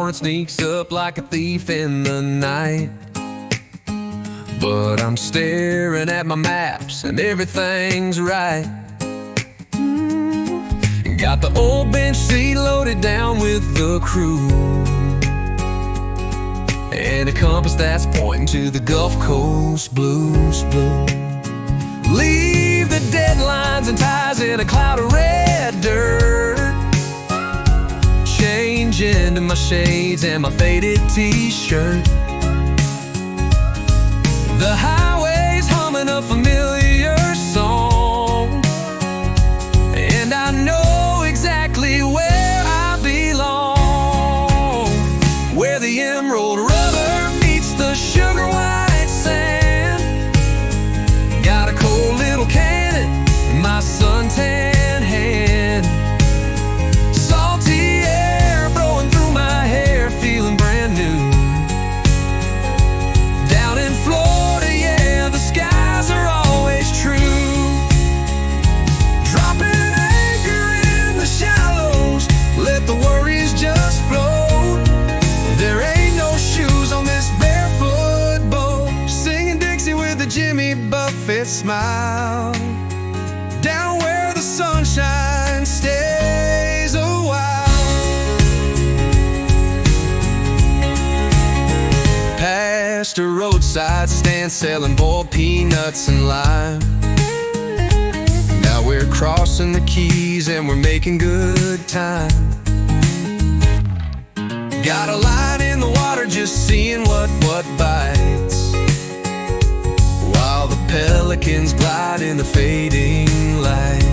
horn sneaks up like a thief in the night. But I'm staring at my maps and everything's right. Got the old bench seat loaded down with the crew, and a compass that's pointing to the Gulf Coast blues. Leave the deadlines and ties in a cloud of red dirt. Change into my shades and my faded t-shirt. The highway's humming a familiar song, and I know exactly where I belong. Where the emerald rubber meets the sugar white sand. Got a cold little cannon in my suntan hand. Salty air blowing through my hair, feeling brand new. Down in Florida, yeah, the skies are always true. Dropping anchor in the shallows, let the worries just float. There ain't no shoes on this barefoot boat. Singing Dixie with a Jimmy Buffett smile. Down where the sunshine stays a while. Past a roadside stand selling boiled peanuts and lime. Now we're crossing the Keys and we're making good time. Got a line in the water, just seeing what bites, while the pelicans glide in the fading light.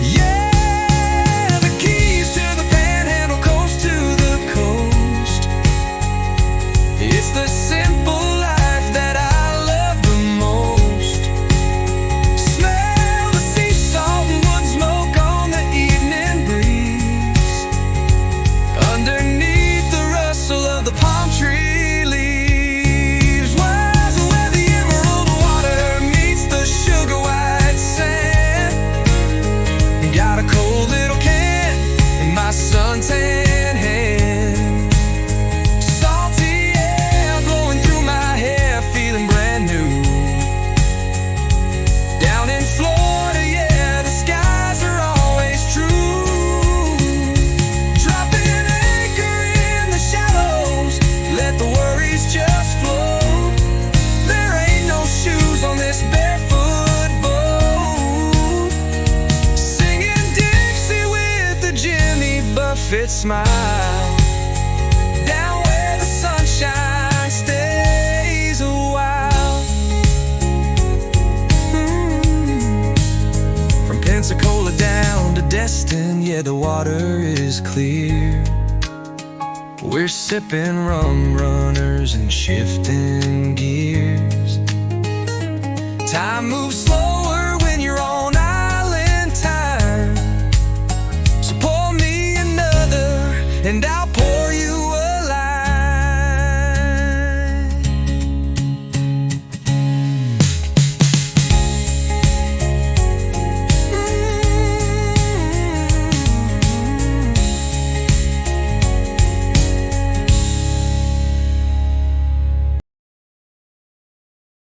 Yeah, the Keys to the Panhandle, coast to the coast. It's the simple life that I love the most. Smell the sea salt and wood smoke on the evening breeze. Underneath the rustle of the palm tree leaves. Where the emerald water meets the sugar white sand. Got a cold little can in my suntan hand. Salty air blowing through my hair, feeling brand new. Down in Florida, yeah, the skies are always true. Dropping anchor in the shallows, let the worries just float. There ain't no shoes on this barefoot boat. Singing Dixie with the Jimmy Buffett smile. Down where the sunshine stays a while. From Pensacola down to Destin, yeah, the water is clear. We're sipping rum runners and shifting gears. Time moves